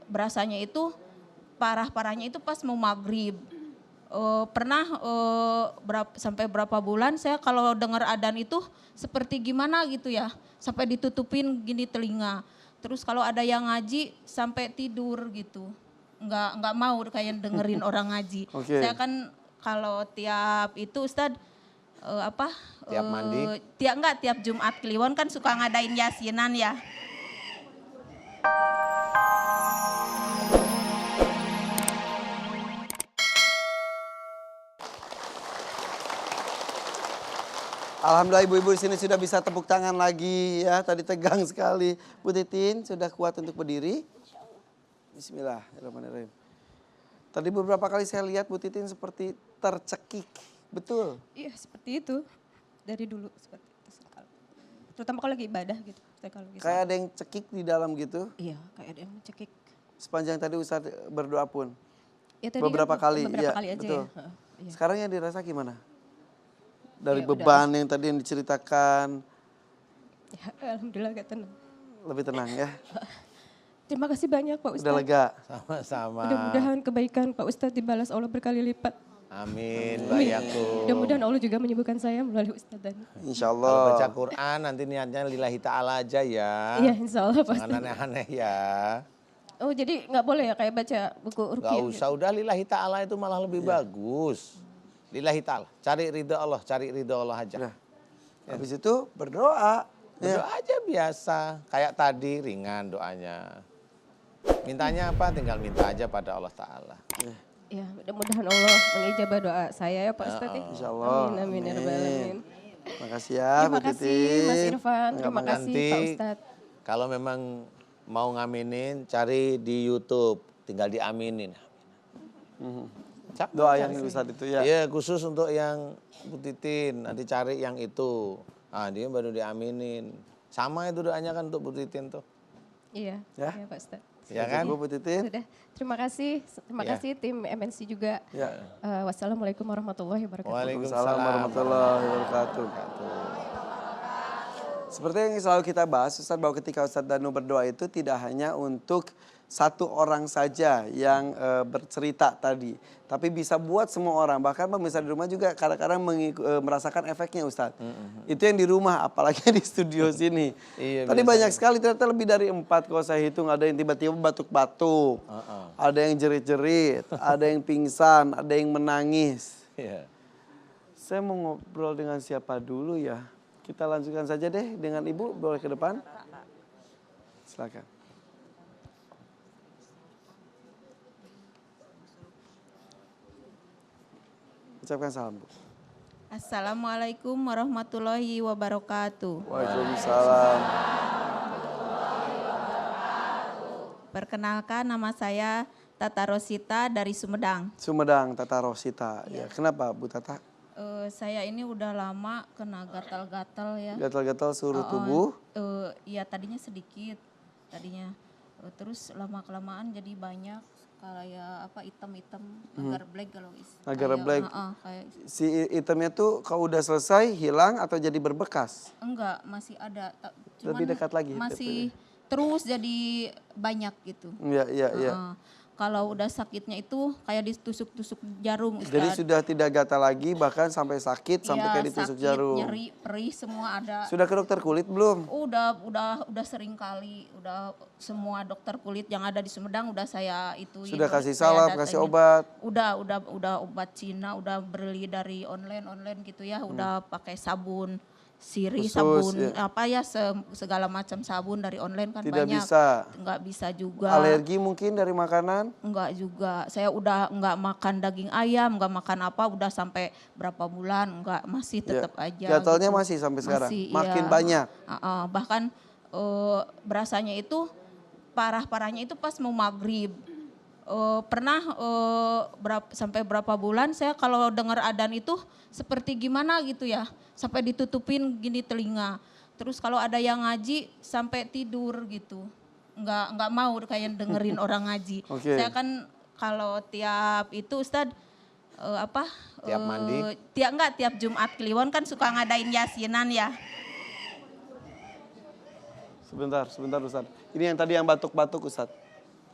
berasanya itu parahnya itu pas mau maghrib. Pernah sampai berapa bulan saya kalau dengar adzan itu seperti gimana gitu ya, sampai ditutupin gini telinga. Terus kalau ada yang ngaji sampai tidur gitu, nggak mau kayak dengerin orang ngaji. Oke. Saya kan kalau tiap itu Ustadz Tiap mandi? Tiap Jumat Kliwon kan suka ngadain yasinan ya. Alhamdulillah ibu-ibu di sini sudah bisa tepuk tangan lagi ya. Tadi tegang sekali. Bu Titin sudah kuat untuk berdiri? Bismillahirrahmanirrahim. Tadi beberapa kali saya lihat Bu Titin seperti tercekik. Betul? Iya seperti itu. Dari dulu seperti itu sekali. Terutama kalau lagi ibadah gitu. Kayak ada yang cekik di dalam gitu? Iya kayak ada yang cekik. Sepanjang tadi Ustadz berdoa pun? Ya, tadi beberapa kan, kali? beberapa Ya, kali aja betul. ya. Iya. Sekarang yang dirasa gimana? Dari Ya, beban yang tadi yang diceritakan? Ya, alhamdulillah agak tenang. Lebih tenang ya? Terima kasih banyak Pak Ustadz. Udah lega? Sama-sama. Mudah-mudahan kebaikan Pak Ustadz dibalas Allah berkali lipat. Amin, Mbak Yaku. Mudah-mudahan Allah juga menyembuhkan saya melalui Ustadz dan. Insya Kalau Allah. baca Quran nanti niatnya lillahi ta'ala aja ya. Iya insya Allah Pak Jangan Ustadz. aneh-aneh ya. Oh jadi nggak boleh ya kayak baca buku Gak ruqyah usah, udah lillahi ta'ala itu malah lebih bagus. Lillahi ta'ala, cari ridho Allah, cari ridho Allah aja. Nah, habis itu berdoa. Berdoa aja biasa, kayak tadi ringan doanya. Mintanya apa? Tinggal minta aja pada Allah Ta'ala. Ya mudah-mudahan Allah mengijabah doa saya ya Pak Ustadz. Ya. Insya Allah. Amin ya rabbal alamin. Makasih ya Bu Terima kasih Titin. Mas Irfan, terima kasih Nanti Pak Ustadz. kalau memang mau ngaminin, cari di YouTube, tinggal diaminin. Doa yang Ustadz itu ya. Iya, khusus untuk yang Bu Titin, nanti cari yang itu. Ah, dia baru diaminin. Sama itu doanya kan untuk Bu Titin tuh. Iya, Ya. ya Pak Ustadz. Ya kan? Bu Titin. Sudah, terima kasih Ya. tim MNC juga. Ya. Wassalamualaikum warahmatullahi wabarakatuh. Waalaikumsalam warahmatullahi wabarakatuh. Seperti yang selalu kita bahas, Ustadz, bahwa ketika Ustadz Danu berdoa itu tidak hanya untuk satu orang saja yang bercerita tadi. Tapi bisa buat semua orang. Bahkan pemirsa di rumah juga kadang-kadang merasakan efeknya Ustadz. Itu yang di rumah, apalagi di studio sini. Iya, Tadi banyak sekali, ternyata lebih dari 4 kalau saya hitung. Ada yang tiba-tiba batuk-batuk, ada yang jerit-jerit, ada yang pingsan, ada yang menangis. Iya. Saya mau ngobrol dengan siapa dulu ya? Kita lanjutkan saja deh dengan Ibu, boleh ke depan? Silakan. Ucapkan salam, Bu. Assalamualaikum warahmatullahi wabarakatuh. Waalaikumsalam. Perkenalkan nama saya Tata Rosita dari Sumedang. Sumedang, Tata Rosita. Ya, kenapa Bu Tata? Saya ini udah lama kena gatal-gatal ya. Gatal-gatal seluruh tubuh? Iya tadinya sedikit, terus lama-kelamaan jadi banyak kayak hitam-hitam, agar black kalau Agar black. kayak Si itemnya tuh kalau udah selesai hilang atau jadi berbekas? enggak, masih ada. Cuman Lebih dekat lagi. masih terus jadi banyak gitu. Iya, iya, iya. Kalau udah sakitnya itu kayak ditusuk-tusuk jarum. Jadi Ustadz. sudah tidak gatal lagi, bahkan sampai sakit, sampai Iya, kayak ditusuk sakit, jarum. nyeri, perih semua ada. Sudah ke dokter kulit belum? Udah sering kali, udah semua dokter kulit yang ada di Sumedang udah saya itu. Sudah kasih salep, kasih obat? Udah obat Cina, udah beli dari online gitu ya, udah pakai sabun sirih, Khusus, sabun ya. segala macam sabun dari online kan Tidak banyak. bisa. Nggak bisa juga. Alergi mungkin dari makanan? Enggak juga. Saya udah nggak makan daging ayam, nggak makan apa, udah sampai berapa bulan enggak, masih tetap aja. Gatalnya gitu. masih sampai sekarang? Masih, Makin iya. banyak? Bahkan berasanya itu parahnya itu pas mau maghrib. Pernah sampai berapa bulan saya kalau dengar adzan itu seperti gimana gitu ya, sampai ditutupin gini telinga. Terus kalau ada yang ngaji sampai tidur gitu, nggak mau kayak dengerin orang ngaji. Oke. Saya kan kalau tiap itu Ustadz Tiap mandi? Tiap Jumat Kliwon kan suka ngadain yasinan ya. Sebentar Ustadz. Ini yang tadi yang batuk-batuk Ustadz.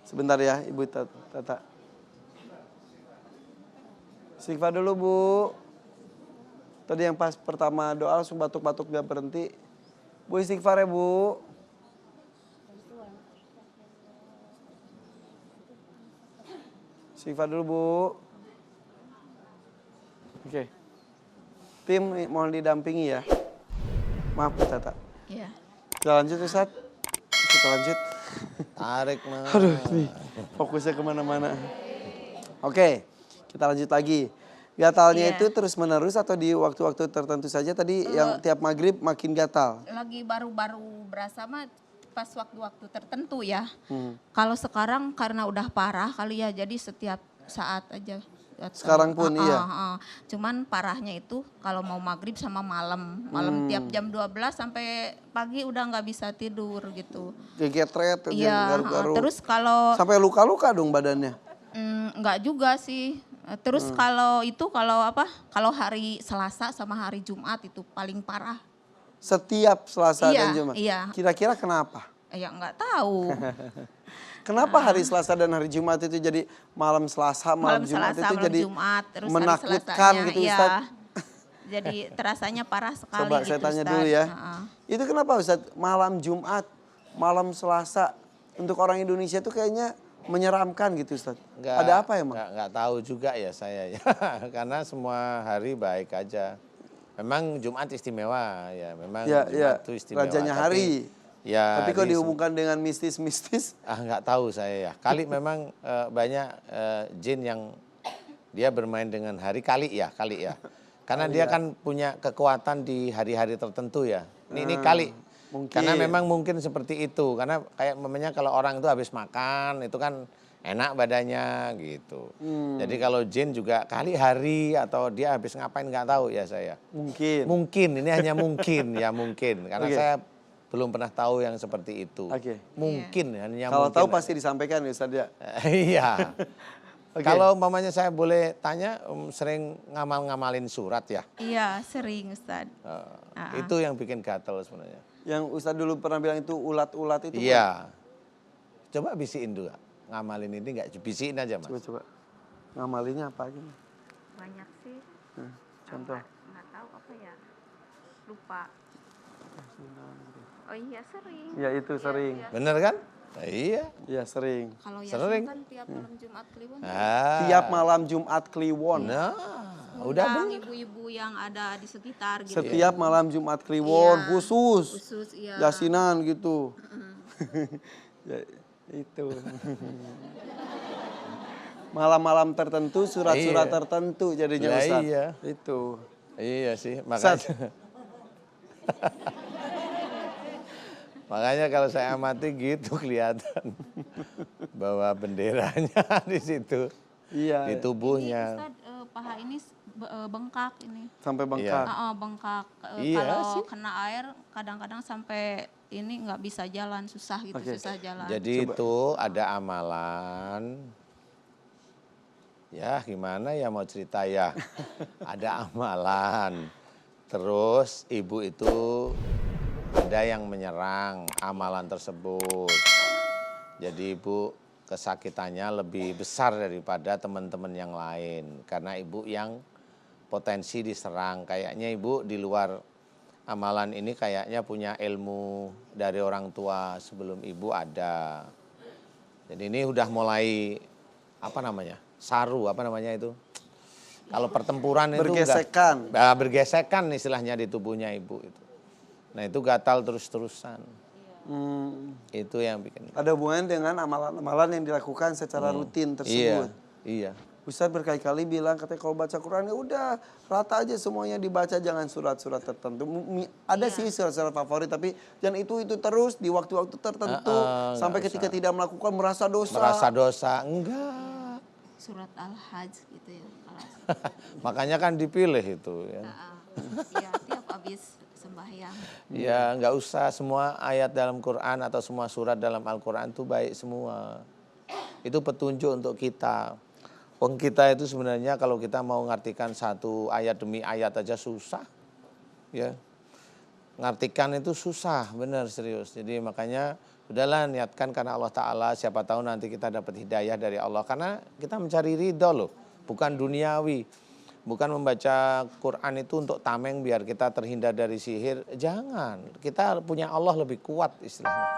Sebentar ya Ibu Tata. Istighfar dulu Bu. Tadi yang pas pertama doa langsung batuk-batuk gak berhenti. Bu istighfar ya Bu. Istighfar dulu Bu. Oke. Tim mohon didampingi ya. Maaf Bu Tata. Iya. Kita lanjut Ustaz. Kita lanjut. Tarik mah. Aduh nih fokusnya kemana-mana. Oke kita lanjut lagi. Gatalnya Iya. itu terus menerus atau di waktu-waktu tertentu saja tadi yang tiap maghrib makin gatal? Lagi baru-baru berasa mah pas waktu-waktu tertentu ya. Hmm. Kalau sekarang karena udah parah kali ya, jadi setiap saat aja. gatal. Sekarang pun iya? Cuman parahnya itu kalau mau maghrib sama malam. Malam tiap jam 12 sampai pagi udah nggak bisa tidur gitu. Gegetret, Iya, garuk-garuk. terus kalau Sampai luka-luka dong badannya? nggak juga sih. Terus kalau kalau hari Selasa sama hari Jumat itu paling parah. Setiap Selasa Iya, dan Jumat? iya. Kira-kira kenapa? Ya nggak tahu. Kenapa hari Selasa dan hari Jumat itu jadi malam Selasa, malam Jumat Selasa, itu malam jadi Jumat, terus hari menakutkan Selasanya, gitu iya. Ustaz? Jadi terasanya parah sekali. Coba gitu, saya tanya Ustaz. dulu ya. Heeh. Itu kenapa Ustaz malam Jumat, malam Selasa untuk orang Indonesia tuh kayaknya menyeramkan gitu Ustaz. Ada apa emang? Nggak tahu juga ya saya ya. Karena semua hari baik aja. Memang Jumat istimewa ya. Memang Ya, Jumat ya. itu istimewa. Rajanya hari. Ya, Tapi kok di dihubungkan dengan mistis-mistis? nggak tahu saya ya. Kali memang banyak jin yang dia bermain dengan hari kali ya. Karena dia kan punya kekuatan di hari-hari tertentu ya. Ini kali. Mungkin. Karena memang mungkin seperti itu. Karena kayak memangnya kalau orang itu habis makan itu kan enak badannya gitu. Jadi kalau jin juga kali hari atau dia habis ngapain nggak tahu ya saya. Mungkin. Mungkin ini hanya mungkin ya mungkin. Karena Oke. saya belum pernah tahu yang seperti itu. Oke. Mungkin hanya Kalau mungkin. tahu pasti disampaikan ya Ustaz ya. Iya. Oke. Kalau umpamanya saya boleh tanya, sering ngamalin surat ya? Iya, sering Ustaz. Itu yang bikin gatel sebenarnya. Yang Ustaz dulu pernah bilang itu ulat-ulat itu. Iya. Coba bisiin dulu. Ngamalin ini enggak bisiin aja, Mas. Coba. Ngamalinnya apa aja? Banyak sih. Contoh. Nggak tahu apa ya. Lupa. Oh iya sering. Ya itu sering. Bener kan? Iya. Iya sering. Kalau Sering. Yasin kan tiap malam Jumat Kliwon. Tiap malam Jumat Kliwon. Nah, udah Undang bener. ibu-ibu yang ada di sekitar gitu. Setiap malam Jumat Kliwon Iya. khusus. Khusus iya. Yasinan gitu. Ya, itu. Malam-malam tertentu, surat-surat Iya. tertentu jadinya Lah Ustaz. iya. Itu. Iya sih, Ustaz. makanya. Makanya kalau saya amati gitu kelihatan bahwa benderanya di situ, Iya. di Ini tubuhnya. Ustaz, paha ini bengkak ini. Sampai bengkak. Bengkak. Iya Kalau sih. kena air kadang-kadang sampai ini nggak bisa jalan, susah gitu, Oke. susah jalan. Jadi itu ada amalan. Ya gimana ya mau cerita ya. Ada amalan. Terus ibu itu ada yang menyerang amalan tersebut. Jadi ibu kesakitannya lebih besar daripada teman-teman yang lain. Karena ibu yang potensi diserang. Kayaknya ibu di luar amalan ini kayaknya punya ilmu dari orang tua sebelum ibu ada. Jadi ini udah mulai apa namanya? Saru apa namanya itu? Kalau pertempuran itu Bergesekan. bergesekan istilahnya di tubuhnya ibu itu. Nah itu gatal terus-terusan. Itu yang bikin. Ada hubungan dengan amalan-amalan yang dilakukan secara rutin tersebut. Iya. Ustadz berkali-kali bilang katanya kalau baca Quran ya udah rata aja semuanya dibaca, jangan surat-surat tertentu. Ada sih surat-surat favorit tapi jangan itu terus di waktu-waktu tertentu sampai nggak ketika tidak melakukukan merasa dosa. Merasa dosa enggak. Surat Al-Hajj gitu ya. Makanya kan dipilih itu ya. Iya, tiap habis sembahyang. Ya nggak usah semua ayat dalam Quran atau semua surat dalam Al-Quran itu baik semua. Itu petunjuk untuk kita. Wong kita itu sebenarnya kalau kita mau ngartikan satu ayat demi ayat aja susah. Ya. Ngartikan itu susah, benar serius. Jadi makanya Udahlah niatkan karena Allah Ta'ala, siapa tahu nanti kita dapat hidayah dari Allah. Karena kita mencari ridho loh, bukan duniawi. Bukan membaca Quran itu untuk tameng biar kita terhindar dari sihir. Jangan, kita punya Allah lebih kuat istilahnya.